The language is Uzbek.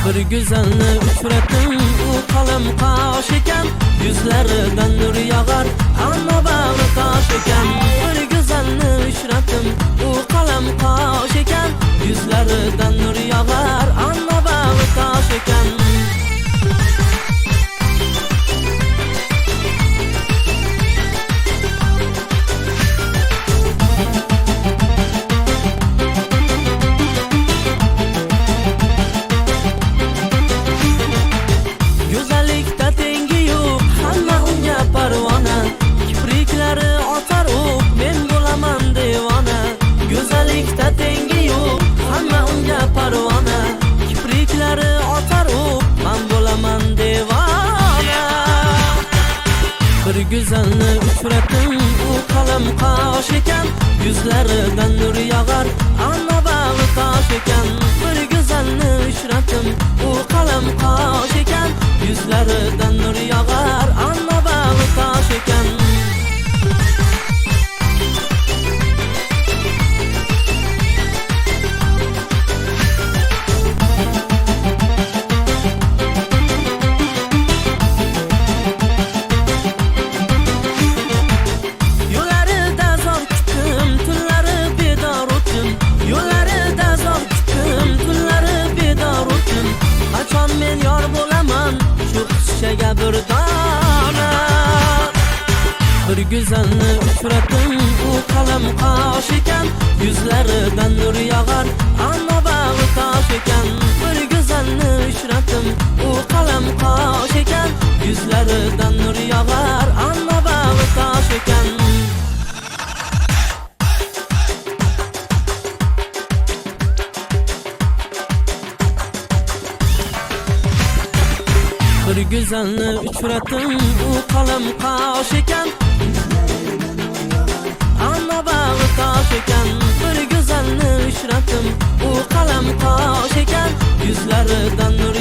Bir güzelni uchratdim, u qalin qosh ekan, yuzlaridan nur yog'ar, ammo bag'ri tosh ekan. Bir güzelni uchratdim, u qalin qosh ekan, yuzlaridan nur yog'ar, ammo bag'ri tosh ekan. Bir güzelni uchratdim, u qalin qosh ekan, yuzlaridan nur yog'ar, ammo bag'ri tosh ekan. Bir güzelni uchratdim, u qalin qosh ekan, yuzlaridan nur yog'ar, ammo bag'ri tosh ekan. Men yor bo'laman shu qizchaga bir dona. Bir güzelni uchratdim, u qalin qosh ekan, yuzlaridan nur yog'ar, ammo bag'ri tosh ekan. Bir güzelni uchratdim, u qalin qosh ekan, yuzlaridan nur yog'ar, ammo bag'ri tosh ekan. Bir güzelni uchratdim, u qalin qosh ekan, ammo bag'ri tosh ekan. Bir güzelni uchratdim, u qalin qosh ekan, yuzlaridan nur